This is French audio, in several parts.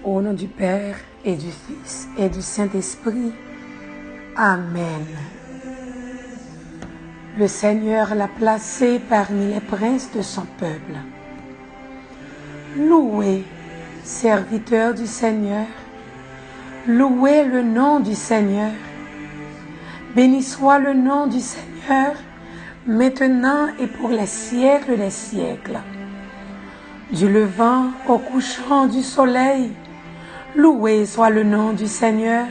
Au nom du Père et du Fils et du Saint-Esprit. Amen. Le Seigneur l'a placé parmi les princes de son peuple. Louez, serviteurs du Seigneur, louez le nom du Seigneur. Béni soit le nom du Seigneur, maintenant et pour les siècles des siècles. Du levant au couchant du soleil, loué soit le nom du Seigneur.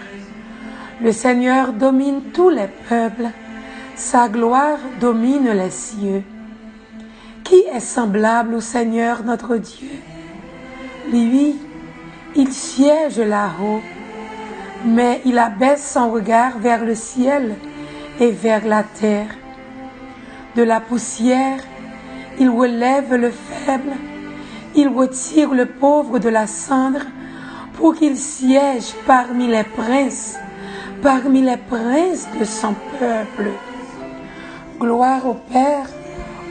Le Seigneur domine tous les peuples, sa gloire domine les cieux. Qui est semblable au Seigneur notre Dieu? Lui, il siège là-haut, mais il abaisse son regard vers le ciel et vers la terre. De la poussière, il relève le faible, il retire le pauvre de la cendre, pour qu'il siège parmi les princes de son peuple. Gloire au Père,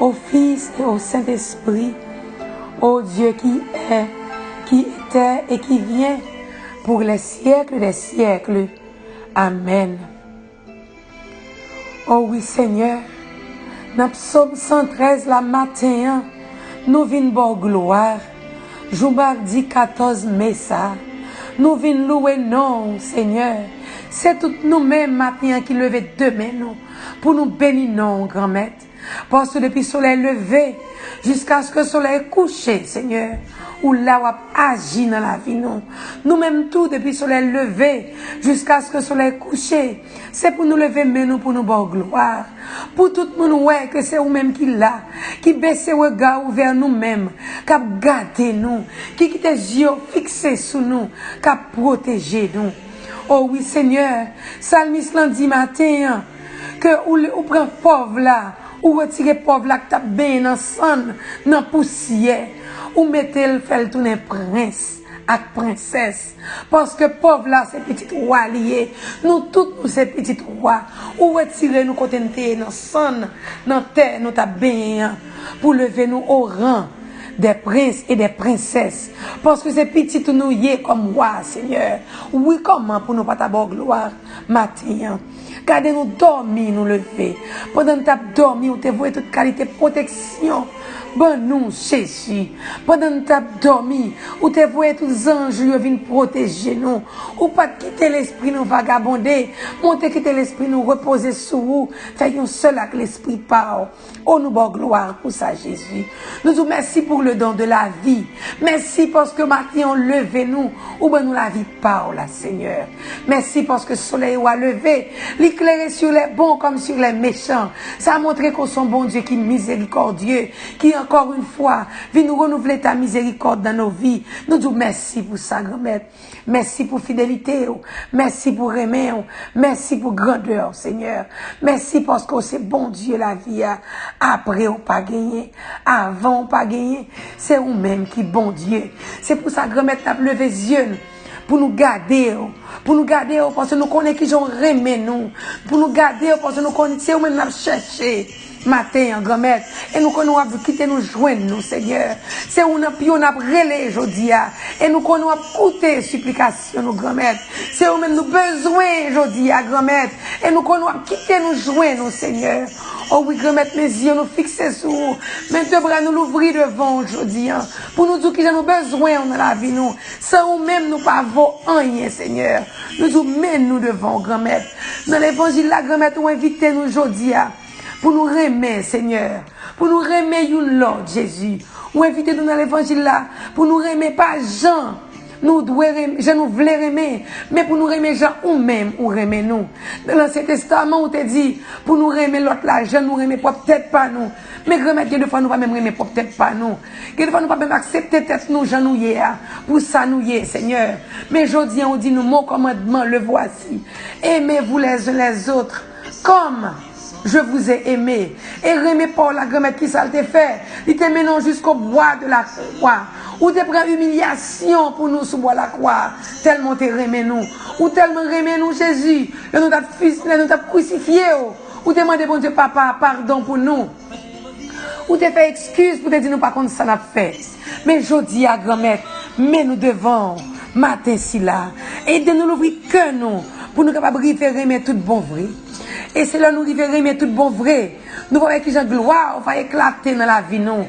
au Fils et au Saint-Esprit, au Dieu qui est, qui était et qui vient, pour les siècles des siècles. Amen. Oh oui Seigneur, dans Psaume 113 la matin, nous venons bon gloire. Jour mardi 14 mai ça. Nous venons louer non, Seigneur. C'est tout nous-mêmes maintenant qui levons demain nous, pour nous bénir non, grand maître. Parce que depuis le soleil levé, jusqu'à ce que le soleil couché, Seigneur, où là on agit dans la vie nous. Nous-mêmes tout depuis le soleil levé, jusqu'à ce que le soleil couché, c'est pour nous lever mais nous pour nous bonne gloire. Pour tout le monde ouais que c'est vous-même qui l'a, qui baisse le regard vers nous-mêmes, qui a gardé nous, qui quitte les yeux fixés sur nous, qui a protégé nous. Oh oui Seigneur, Salmiste l'a dit matin, que ou prend pauvre là, ou retire pauvre là qui t'a bien dans sang, dans poussière, ou mettez le fait tourner prince avec princesse, parce que pauvre là c'est petit roi lié, nous tous nous c'est petit roi, ou retirer nous côté dans sang, dans terre nous t'a bien, pour lever nous au rang des princes et des princesses, parce que c'est petit nous y est comme roi Seigneur. Oui, comment pour nous pas ta bonne gloire matin. Gardez nous dormir, nous lever. Pendant que tu as dormi, ou te voyez toute qualité de protection. Bon nous, Jésus. Pendant que tu as dormi, ou te voyez tous les anges qui viennent protéger nous. Ou pas quitter l'esprit nous vagabonder. Monter quitter l'esprit nous reposer sur vous. Faites un seul avec l'esprit par. Oh nous bonne gloire pour ça, Jésus. Nous vous merci pour le don de la vie. Merci parce que maintenant on levé nous. Ou ben nous la vie par là, Seigneur. Merci parce que le soleil a levé. L'éclairer sur les bons comme sur les méchants. Ça a montré qu'on est bon Dieu qui est miséricordieux, qui encore une fois vient nous renouveler ta miséricorde dans nos vies. Nous disons merci pour ça, grand-mère. Merci pour fidélité. Merci pour aimer. Merci pour grandeur, Seigneur. Merci parce que c'est bon Dieu la vie. Après, on pas gagné. Avant, on pas gagné. C'est vous-même qui bon Dieu. C'est pour ça, grand-mère, tu as levé les yeux pour nous garder. Pour nous garder, parce que nous connaissons qui ont remis nous. Pour nous garder, parce que nous connaissons où nous avons cherché matin, grand-mère. Et nous connaissons quitter nous joindre, nous, Seigneur. C'est où nous avons relé aujourd'hui. Et nous connaissons écouter supplication, nous, grand-mère. C'est où même nous besoin aujourd'hui, grand-mère. Et nous connaissons quitter nous joindre, nous, Seigneur. Oh oui, grand-mère, mes yeux nous fixer sur vous. Mes deux bras nous l'ouvrir devant aujourd'hui. Pour nous dire que nous avons besoin dans la vie, nous. Sans nous même nous pas avoir rien, Seigneur. Nous nous mettons devant, grand-mère. Dans l'évangile, la grand-mère, nous invitez nous aujourd'hui. Pour nous remettre, Seigneur. Pour nous remettre une Lord, Jésus. Ou invitez-nous dans l'évangile là. Pour nous remettre pas Jean. Nous voulons aimer, mais pour nous aimer Jean ou même, ou aimer nous. Dans l'Ancien Testament, on te dit, pour nous aimer l'autre là, Jean nous aimer peut-être pas nous. Mais grand-mère, quelques fois nous pas même aimer peut-être pas nous. Quelques fois nous pas même accepter peut-être nous, Jean nous y pour ça nous y Seigneur. Mais aujourd'hui, on dit nous, mon commandement, le voici. Aimez-vous les uns les autres, comme je vous ai aimé. Et aimez pas la grand-mère qui ça te fait. Il te mène jusqu'au bois de la croix. Ou te prend humiliation pour nous sous bois la croix. Tellement te remet nous. Ou tellement remet nous Jésus. Nous t'a crucifié. Ou te demande bon Dieu papa pardon pour nous. Ou te fait excuse pour te dire nous pas contre ça n'a fait. Mais je dis à grand-mère, mais nous devons matin si là. Aidez-nous l'ouvrir que nous, pour nous capables de référer tout bon vrai. Et c'est là nous référer tout bon vrai. Nous voyons que Jean gloire va éclater dans la vie nous.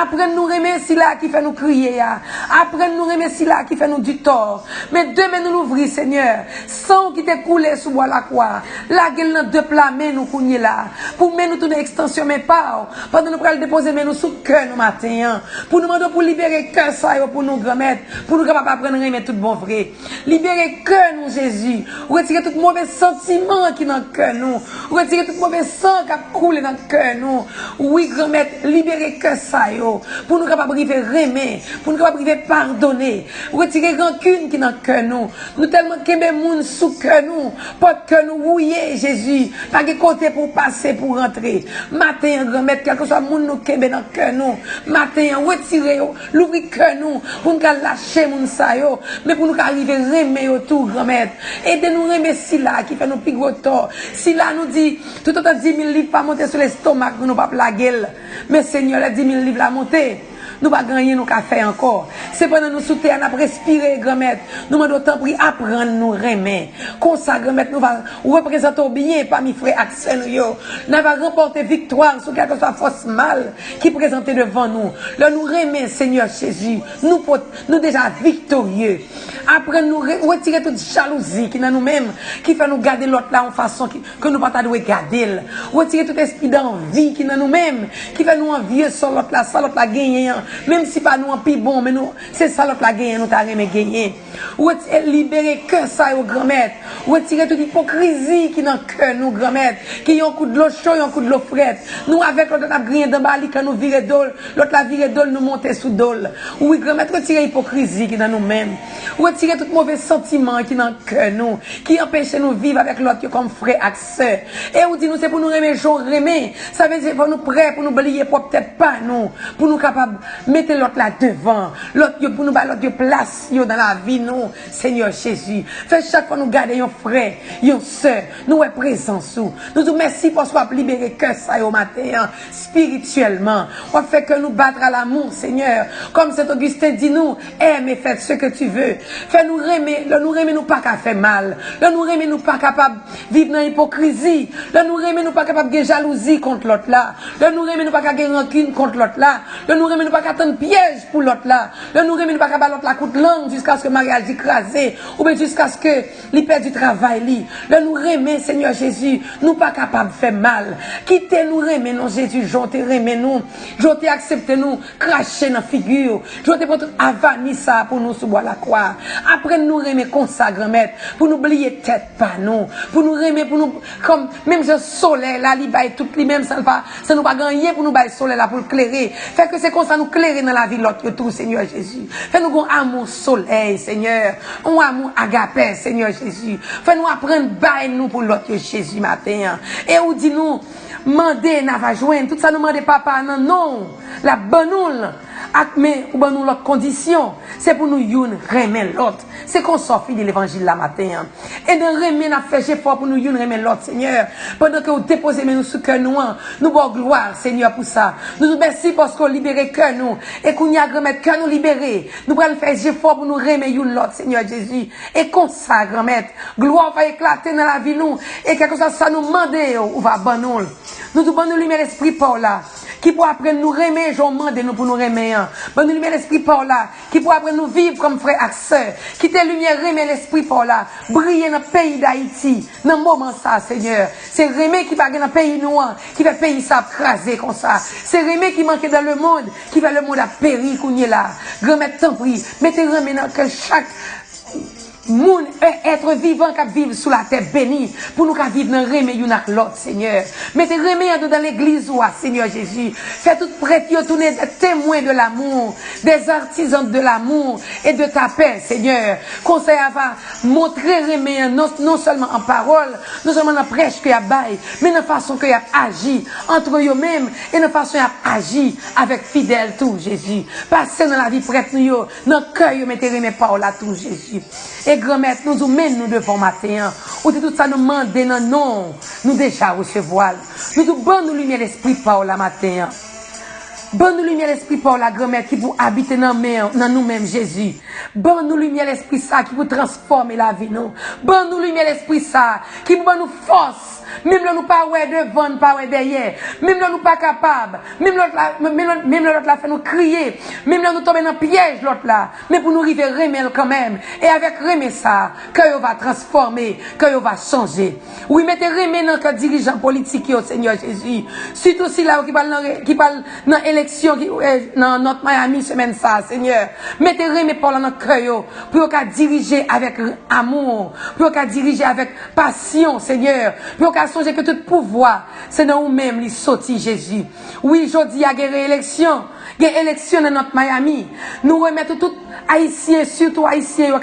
Après nous remercier là qui fait nous crier. Après nous remercier là qui fait nous du tort. Mais demain nous l'ouvrir Seigneur. Sans qui t'est coulé sous bois la croix. La gueule dans deux plats mais nous cougner là. Pour nous tourner extension mais pas. Pendant nous pral déposer mais nous sous cœur nous matin. Pour nous demander pour libérer cœur ça pour nous grand-mère. Pour nous capable apprendre à remettre tout bon vrai. Libérer cœur nous Jésus. Retirer tout mauvais sentiment qui dans cœur nous. Retirer tout mauvais sang qui a coulé dans cœur nous. Oui, grand-mère, libérer que ça yo. Pour nous capables de remettre, pour nous capables de pardonner. Retirer rancune qui dans cœur nous. Nous tellement qu'aimer moun sous cœur nous. Pas que nous rouiller Jésus. Pas de côté pour passer, pour rentrer. Matin, grand-mère, quel que soit moun nous qu'aimer dans cœur nous. Matin, retirer l'ouvrir cœur nous. Pour nous lâcher moun sa yo. Mais pour nous arriver remettre autour, grand-mère. Aidez-nous remettre si là qui fait nos plus gros tort. Si là nous dit, tout autant 10 000 livres pas monter sur l'estomac, nous pas la gueule. Mais Seigneur, les 10 000 livres la monter. Nous pas gagner nous qu'à faire encore. C'est pendant nous souter, on a respiré, grand-mère. Nous demandons temps pour apprendre nous remettre. Comme ça, grand-mère, nous va représenter bien parmi frères Axel yo. Nous va remporter victoire sur quelque soit force mal qui présente devant nous. Là nous remet Seigneur Jésus. Nous déjà victorieux. Après nous retirer toute jalousie qui dans nous-mêmes, qui fait nous garder l'autre là en façon que nous pas doit garder. Retirer tout esprit d'envie qui dans nous-mêmes, qui fait nous envier sur l'autre là, ça l'autre là gagner. Même si pas nous en plus bon, mais nous, c'est ça l'autre la gagner, nous t'arrêter gagner. Libérer que ça au grand-mère. Retirer toute hypocrisie qui dans le cœur, nous grand-mère. Qui ont un coup de l'eau chaud, un coup de l'eau frette. Nous avec l'autre la grille dans bali, quand nous virer d'ol, l'autre la virer d'ol, nous monter sous d'ol. Oui, grand-mère, retirer l'hypocrisie qui dans nous-mêmes. Retirer tout mauvais sentiment qui dans le cœur, nous. Qui empêche nous vivre avec l'autre comme frère et sœur. Et vous dit nous, c'est pour nous remettre, remettre. Ça veut dire pour nous prêts, pour nous balayer, pour peut-être pas nous. Pour nous capables mettez l'autre là devant. L'autre pour nous l'autre place dans la vie nous, Seigneur Jésus. Fait chaque fois nous garder un frère, une sœur, nous est présent sous. Nous vous merci pour soit libérer que ça au matin spirituellement. On fait que nous battre à l'amour, Seigneur. Comme Saint Augustin dit nous, aime et faites ce que tu veux. Fais nous remettre, nous pas qu'à faire mal. Là nous remettre nous pas capable vivre dans l'hypocrisie. Là nous remettre nous pas capable de jalousie contre l'autre là. Là nous remettre nous pas capable de rancune contre l'autre là. Là nous remettre nous pas attendre piège pour l'autre là. Là nous remet pas l'autre la coup de langue jusqu'à ce que mariage écrasé ou bien jusqu'à ce que il perd du travail li. Là nous remet Seigneur Jésus, nous pas capable de faire mal. Quittez nous remet non Jésus, j'ôte remet nous. J'ôte accepter nous cracher dans figure. J'ôte pour tout avanir ça pour nous sous bois la croix. Après nous remet consacrer mettre pour nous oublier tête pas nous. Pour nous remet pour nous comme même ce soleil là li bail tout li même ça nous pas gagner pour nous bail soleil là pour éclairer. Fait que c'est comme ça nous clairer dans la vie l'autre tout Seigneur Jésus. Fais-nous un amour soleil Seigneur, un amour agapé Seigneur Jésus. Fais-nous apprendre bail nous pour l'autre Jésus matin. Et ou dit nous mandez n'a va joindre tout ça nous mandez papa non la bonne mais ou ben nous l'autre condition c'est pour nous youn remettre l'autre c'est qu'on sort de l'évangile la matin et de remettre n'a fait effort pour nous youn remettre l'autre Seigneur pendant que vous déposez nous sous cœur nous bon gloire Seigneur pour ça nous merci parce qu'on libère cœur nous et qu'on y a remettre cœur nous libérer nous prenons faire effort pour nous remettre youn l'autre Seigneur Jésus et qu'on ça remettre gloire va éclater dans la vie nous et quelque chose ça nous demander ou va ban nous nous lumière l'esprit par là qui pour apprendre nous remettre, j'en demande nous pour nous remettre. Bon, nous lumière l'esprit par là, qui pour apprendre nous vivre comme frères et sœurs, qui te lumière remet l'esprit par là, briller dans le pays d'Haïti, dans le moment ça, Seigneur. C'est remettre qui va dans le pays noir, qui va payer ça craser comme ça. C'est remettre qui manque dans le monde, qui va le monde à périr qu'on y est là. Remettre tant pris, mettez remettre que chaque moun être vivant qui vivre sous la terre bénie pour nous qui vivre dans remé yon ak l'autre Seigneur. Mettez remé dans l'église ou Seigneur Jésus. Fais tout prêtre yo tourner des témoins de l'amour, des artisans de l'amour et de ta paix Seigneur. Conseil va montrer remé non seulement en parole, non seulement en prêche que y a bail, mais dans façon que y a agi entre eux mêmes et dans façon y a agi avec fidèle tout Jésus. Passez dans la vie prêtre nous yo, dans cœur yo mettez remé parole à tout Jésus. Et grand-mère, nous mène nous devant matin. Ou tout ça nous demande non, nous déjà recevoir. Nous bon nous lumière l'esprit par la matin. Bon nous lumière l'esprit pour la grand-mère qui vous habite dans nous-mêmes, Jésus. Bon nous lumière l'esprit ça qui vous transforme la vie, nous. Bon nous lumière l'esprit ça qui vous donne nous force. Même là nous pas ouais devant, pas ouais derrière. Même là nous pas capable. Même l'autre là fait nous crier. Même là nous tomber dans piège l'autre là. Mais pour nous arriver remettre quand même. Et avec remettre ça, que vous va transformer, que vous va changer. Oui, mettez remettre dans le dirigeant politique au Seigneur Jésus. Surtout si là qui parle dans l'élection dans notre Miami semaine ça, Seigneur. Mettez remettre pour notre cœur pour qu'on diriger avec amour, pour qu'on diriger avec passion, Seigneur. Pour qu'on songe que tout pouvoir, c'est dans nous-mêmes, les sorti Jésus. Oui, aujourd'hui, il y a une élection. Il y a une élection dans notre Miami. Nous remettons tout Haïtiens, surtout Haïtiens,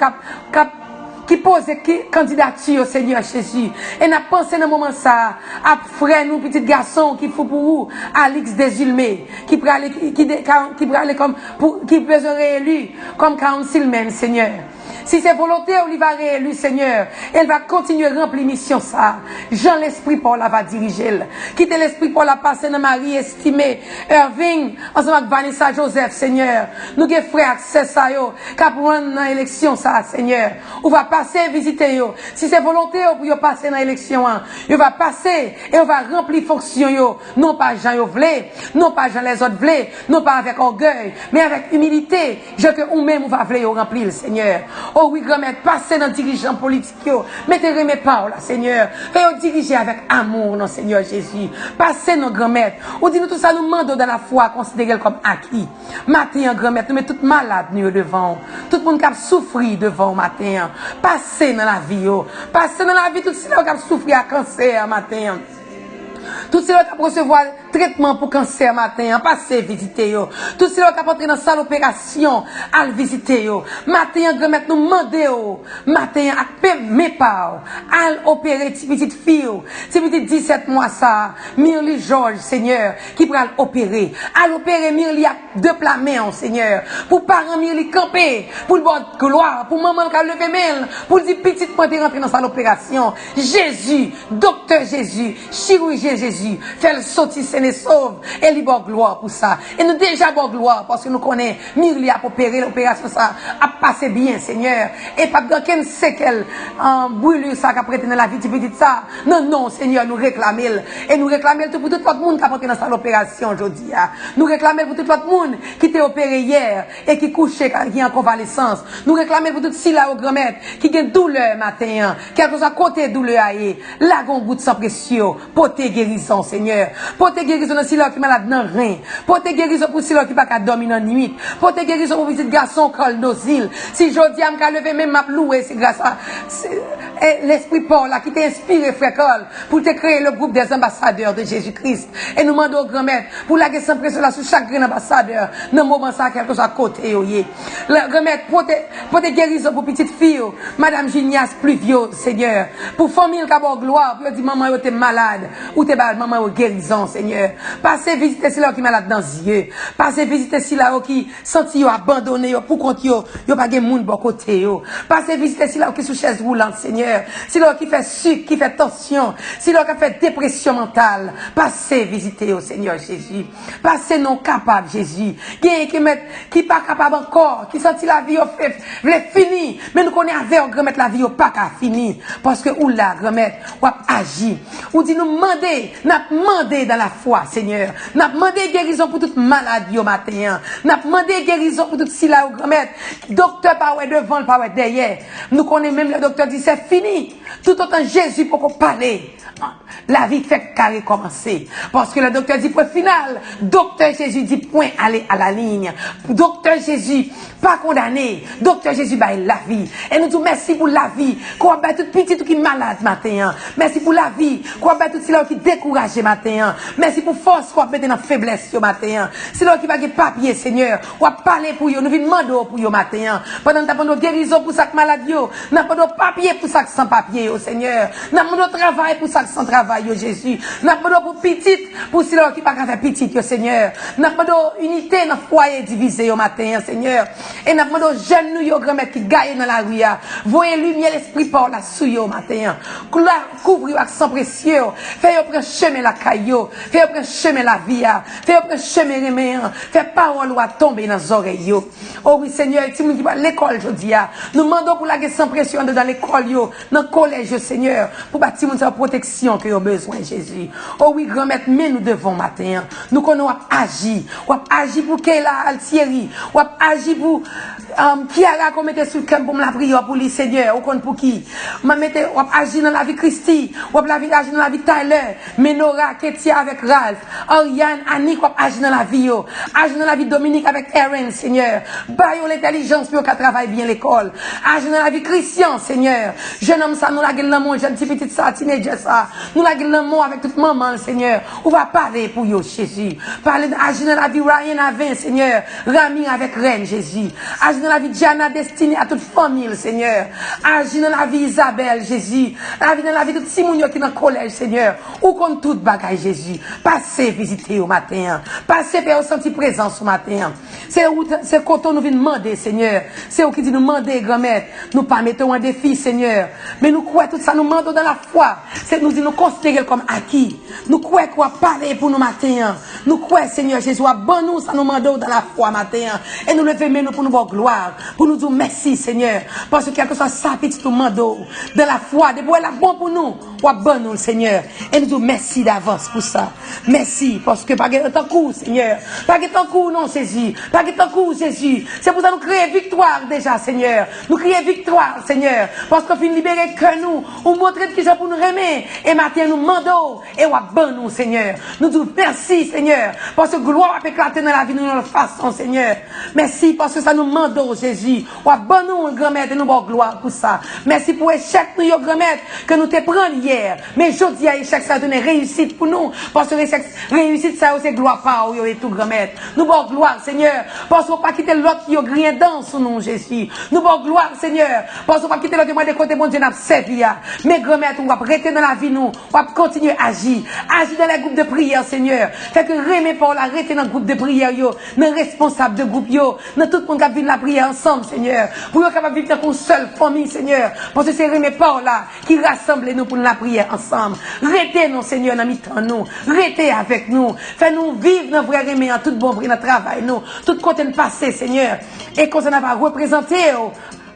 qui posent candidature au Seigneur Jésus. Et nous pensé dans le moment ça, à frère, nous, petits garçons, qui faut pour vous, Alix Desilmé, qui peut aller comme, qui peut être réélu, comme council même, Seigneur. Si c'est volonté, on va réélu, Seigneur. Elle va continuer à remplir mission ça. Jean l'esprit pour la va diriger. Quittez l'esprit pour la passer dans Marie estimée. Irving, ensemble avec Vanessa Joseph, Seigneur. Nous avons frère accès ça yo. Cap rendre dans l'élection ça, Seigneur. On va passer visiter yo. Si c'est volonté, on peut passer dans l'élection. On va passer et on va remplir fonction yo. Non pas Jean yo vle, non pas Jean les autres vle, non pas avec orgueil, mais avec humilité. Je que ou même on va vle yo remplir, Seigneur. Oh oui, grand-mère, passez dans le dirigeant politique. Mettez mes paroles, Seigneur. Faites diriger avec amour, non, Seigneur Jésus. Passez nos grand-mères. Ou dit nous tout ça, nous demandons dans la foi, considérez comme acquis. Matin, grand-mère, nous mettons toutes malades, nous devant. Tout le monde qui a souffert devant, matin. Passez dans la vie, passez dans la vie, tout ce qui a souffert à cancer, matin. Tout cela qui a recevoir traitement pour cancer matin, passez visiter yo. Tout cela qui a entré dans salle opération, à visiter yo. Matin, grand-mère nous demander yo. Matin, à mes parents, à opérer petite fille, c'est petite 17 mois ça, Mirly George, Seigneur, qui pourra opérer. À l'opérer Mirly à deux plats main, Seigneur. Pour parents Mirly camper, pour le bon gloire, pour maman qui a levé main, pour dire petite point de rentrer dans salle opération. Jésus, docteur Jésus, chirurgien Jésus, fait le sortir et sauve et lui bon gloire pour ça. Et nous déjà bon gloire parce que nous connaissons Mirly a opéré l'opération ça a passé bien Seigneur et pas dans quelle séquelle en brûlure ça qu'a prêté dans la vie petite ça. Non non Seigneur nous réclamer et nous réclamer tout pour tout le monde qui a prêté dans l'opération aujourd'hui. Nous réclamer pour tout le monde qui était opéré hier et qui couché qui est en convalescence. Nous réclamer pour tout si là au grand-mère qui a douleur matin, qui a à côté douleur aille. Là gon goût sans précieux, porter guérison Seigneur. Porter guérison si là qui malade dans rein. Porter guérison pour si là qui pas qu'à dormir dans nuit. Porter guérison pour petit garçon col d'osile. Si jodi am ka lever même m'a louer c'est grâce à l'esprit Paul là qui t'a inspiré frère Col pour te créer le groupe des ambassadeurs de Jésus-Christ. Et nous demandons au grand-mère pour la sans pression là sur chaque grand ambassadeur dans moment ça quelque chose à côté yoyé. La grand-mère porter guérison pour petite fille madame Gignas Pluvio Seigneur. Pour famille qui a gloire pour dire maman yo t'es malade ou t'es maman yo guérison Seigneur. Passez visiter si là qui malade dans les yeux. Passez visiter si là qui senti yo abandonné yo pour compte yo pas gen moun bon côté yo. Passez visiter si là qui sous chaise roulante Seigneur. Si là qui fait sucre, qui fait tension, si là qui fait dépression mentale, passez visiter au Seigneur Jésus. Passez non capable Jésus. Qui pas capable encore, qui senti la vie au fini, mais nous connaissons avec grand-mère la vie au pas qu'à fini parce que ou là grand-mère ou agir. Ou dit nous demander dans la foi Seigneur. N'a demandé guérison pour toute maladie au matin. N'a demandé guérison pour toute si là au grand-mère. Docteur pas ouais devant, pas ouais derrière. Nous connaissons même le docteur dit c'est fini. Tout autant Jésus pour qu'on parle. La vie fait carré commencer. Parce que le docteur dit point final. Docteur Jésus dit point aller à la ligne. Docteur Jésus pas condamné. Docteur Jésus bah la vie. Et nous disons merci pour la vie. Qu'on bat tout petit tout qui malade matin. Merci pour la vie. Qu'on bat tout cela qui découragé matin. Merci pour force qu'on mettre dans faiblesse ce matin. C'est là qui va gagner papier Seigneur. On va parler pour yo. Nous venons demander pour yo matin. Pendant que nous avons guérison pour chaque maladie. Nous avons papier pour chaque ça sans papier, oh Seigneur. Nous demandons travail pour ça sans travail, oh Jésus. Nous demandons pour petite, pour ceux qui ne peuvent pas faire petite, oh Seigneur. Nous demandons unité dans le foyer divisé au matin, Seigneur. Et nous demandons jeunes nous, yo grand-mère qui gagnent dans la rue. Voyez lumière, l'esprit par la souille au matin. Couvrir avec sang précieux. Fais prendre chemin la caillou. Fais prendre chemin la vie. Fais prendre chemin reméant. Fais parole ou tomber dans les oreilles. Oh oui, Seigneur, si nous disons l'école aujourd'hui, nous demandons pour la sans pression dans l'école, dans le collège, Seigneur, pour bâtir une protection que nous avons besoin, Jésus. Oh oui, grand-mère, mais nous devons matin. Nous connaissons agir. On agir pour Kéla Altieri. On agir pour Kiara qu'on mette sur le camp pour la prière pour lui, Seigneur. On connaît pour qui? On agir dans la vie Christy. On agir dans la vie Tyler. Menora, Ketia avec Ralph. Oriane, Annick, on agir dans la vie. Agir dans la vie Dominique avec Aaron, Seigneur. Baillons l'intelligence pour qu'elle travaille bien l'école. Agir dans la vie Christian, Seigneur. Jeune homme, ça, nous la gueule l'amour. Jeune petite ça, teenager ça. Nous la gueule l'amour avec toute maman, Seigneur. On va parler pour yo, Jésus. Parler agir dans la vie Ryan avec, Seigneur. Rami avec Reine, Jésus. Agir dans la vie Diana destinée à toute famille, Seigneur. Agir dans la vie Isabelle, Jésus. Agir dans la vie de Simonio qui est dans le collège, Seigneur. Ou contre toute bagaille, Jésus. Passez visiter au matin. Passez faire sentir présence au matin. C'est quand on nous vient demander, Seigneur. C'est où qui dit nous demander, grand-mère. Nous pas mettons un défi, Seigneur. Mais nous croyons tout ça, nous demandons dans la foi. C'est nous dit nous considérer comme acquis. Nous croyons qu'on va parler pour nous matin. Nous croyons, Seigneur Jésus, bon nous, ça nous demandons dans la foi matin. Et nous levons nous pour nous voir gloire. Pour nous dire merci, Seigneur. Parce que quelque chose ça, petit nous demandons. Dans la foi, de boire la bon pour nous. Ou bon nous, Seigneur. Et nous disons merci d'avance pour ça. Merci, parce que pas de temps court, Seigneur. Pas de temps court, non, Jésus. Pas de temps court, Jésus. C'est pour ça que nous crions victoire déjà, Seigneur. Nous crions victoire, Seigneur. Parce qu'on finit libérer que nous. On montre qui c'est pour nous remettre. Et maintenant, nous demandons. Et on bon nous, Seigneur. Nous disons merci, Seigneur. Parce que gloire a éclaté dans la vie, nous, dans la façon, Seigneur. Merci, parce que ça nous demandons, Jésus. On bon nous, grand-mère, et nous bon gloire pour ça. Merci pour l'échec, nous, grand-mère, que nous te prenons hier. Mais aujourd'hui, l'échec, ça a donné réussite pour nous. Parce que réussite, ça, c'est gloire par eux et tout, grand-mère. Nous bon gloire, Seigneur. Parce qu'on ne pas quitter l'autre qui a rien dans son nom, Jésus. Nous bon gloire, Seigneur. Parce qu'on ne pas quitter l'autre qui a des côtés, bon Dieu, n'a pas servi. Mais grand-mère, on va rester dans la vie, nous. On va continuer à agir. Agir dans les groupes de prière, Seigneur. Fait que Rémi Paul arrêter dans le groupe de prière, yo. Dans le responsable de groupe, yo. Dans tout le monde qui vit la prière ensemble, Seigneur. Pour nous capable de vivre dans une seule famille, Seigneur. Parce que c'est Rémi Paul là qui rassemble nous pour la prière ensemble. Restez nous, Seigneur, dans mi-temps nous. Restez avec nous. Fais-nous vivre dans vrai Rémi en tout bon prix, dans le travail, nous. Tout côté de passé, Seigneur. Et qu'on s'en a pas représenté,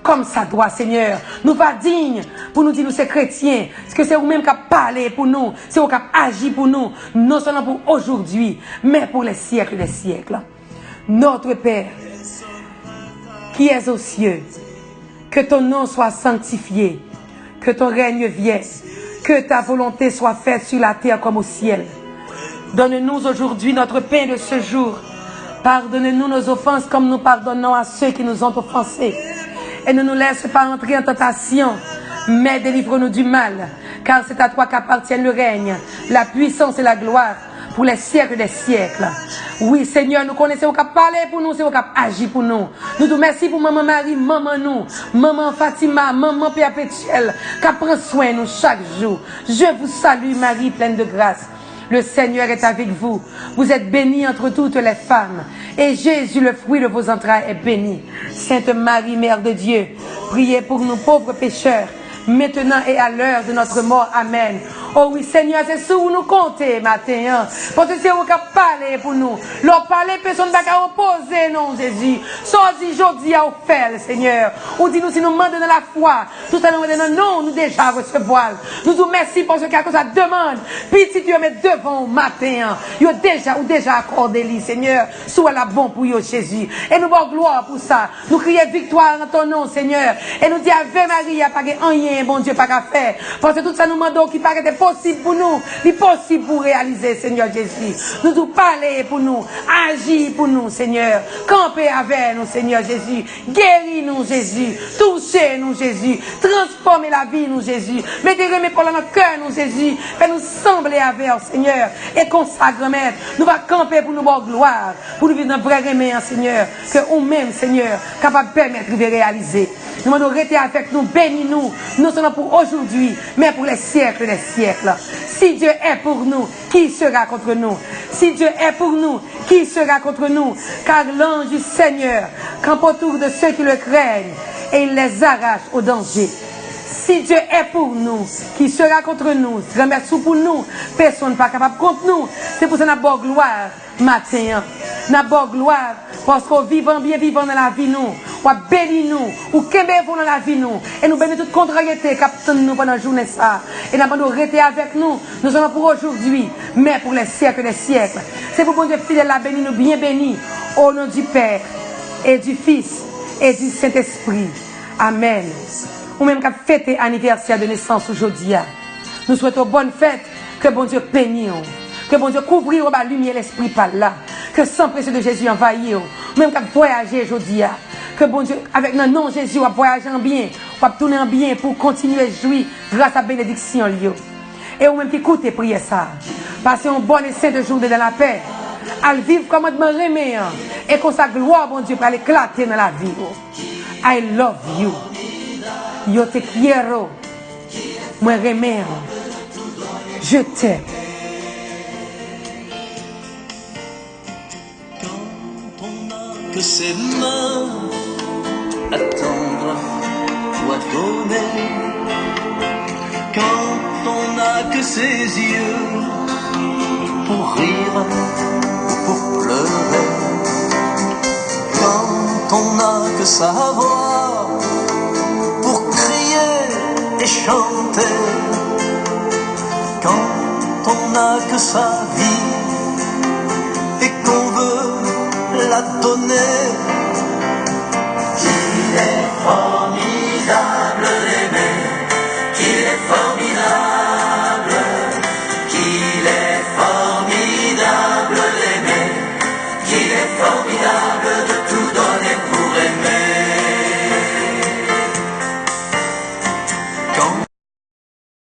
comme ça doit, Seigneur. Nous va dignes pour nous dire nous c'est chrétiens. Parce que c'est vous-même qui parlé pour nous. C'est vous qui agi pour nous. Non seulement pour aujourd'hui, mais pour les siècles des siècles. Notre Père, qui es aux cieux, que ton nom soit sanctifié, que ton règne vienne, que ta volonté soit faite sur la terre comme au ciel. Donne-nous aujourd'hui notre pain de ce jour. Pardonne-nous nos offenses comme nous pardonnons à ceux qui nous ont offensés. Et ne nous laisse pas entrer en tentation, mais délivre-nous du mal, car c'est à toi qu'appartient le règne, la puissance et la gloire pour les siècles des siècles. Oui, Seigneur, nous connaissons qu'à parler pour nous, c'est qu'à agir pour nous. Nous te remercions pour maman Marie, maman nous, maman Fatima, maman Père Pétuel, qui prend soin de nous chaque jour. Je vous salue, Marie, pleine de grâce. Le Seigneur est avec vous. Vous êtes bénie entre toutes les femmes. Et Jésus, le fruit de vos entrailles, est béni. Sainte Marie, Mère de Dieu, priez pour nous pauvres pécheurs, maintenant et à l'heure de notre mort. Amen. Oh oui, Seigneur, c'est ce où nous comptez matin. Parce que c'est vous qui parlez pour nous. Leur parler, personne ne va opposer, non, Jésus. Sorti aujourd'hui à offert, Seigneur. On dit nous, si nous demandons dans la foi, tout à l'heure, non, nous déjà recevoir. Nous vous remercions parce que quelque chose demande. Puis si tu mets devant matin, vous déjà accordé, Seigneur. Sois la bon pour vous, Jésus. Et nous avons gloire pour ça. Nous crions victoire en ton nom, Seigneur. Et nous disons Ave Maria, pas rien, bon Dieu, pas qu'à faire. Parce que tout ça nous demandons qui paraît possible pour nous, c'est possible pour réaliser, Seigneur Jésus. Nous nous parler pour nous, agir pour nous, Seigneur. Camper avec nous, Seigneur Jésus. Guéris-nous, Jésus. Touchez-nous, Jésus. Transformez la vie, nous, Jésus. Mettez remet pour notre cœur, nous, Jésus. Fais-nous sembler avec, Seigneur. Et consacre, Maître. Nous va camper pour nous voir gloire. Pour nous vivre dans vrai remède, Seigneur. Que nous-mêmes, Seigneur, capable de permettre de réaliser. Nous allons rester avec nous, bénis-nous, non seulement pour aujourd'hui, mais pour les siècles des siècles. Si Dieu est pour nous, qui sera contre nous? Si Dieu est pour nous, qui sera contre nous? Car l'ange du Seigneur campe autour de ceux qui le craignent et il les arrache au danger. Si Dieu est pour nous, qui sera contre nous? Remercie pour nous, personne n'est pas capable contre nous. C'est pour ça que nous avons gloire matin. Nous avons gloire parce qu'on vivant bien vivant dans la vie nous. On bénit nous, ou qu'aimez-vous dans la vie nous, et nous bénissons toute contrariété qui nous pendant la journée ça. Et nous allons rester avec nous, nous sommes pour aujourd'hui, mais pour les siècles des siècles. C'est pour bon Dieu fidèle, la béni, nous bien bénis, au nom du Père, et du Fils, et du Saint-Esprit. Amen. Ou même qu'à fêter l'anniversaire de naissance aujourd'hui, nous souhaitons bonne fête, que bon Dieu bénisse, que bon Dieu couvre la lumière, l'esprit par là, que sang précieux de Jésus envahisse, ou même qu'à voyager aujourd'hui. Que bon Dieu, avec le nom de Jésus, on va voyager en bien, on va tourner en bien pour continuer à jouir grâce à la bénédiction. Et ou même qui écoute et prier ça. Passez un bon et saint journée dans la paix. À vivre comme on me remet. Et qu'on sa gloire, bon Dieu, pour éclater dans la vie. I love you. Yo te quiero. Moi remets. Je t'aime. Que ses mains attendre ou à donner, quand on n'a que ses yeux pour rire ou pour pleurer, quand on n'a que sa voix pour crier et chanter, quand on n'a que sa vie et qu'on veut la donner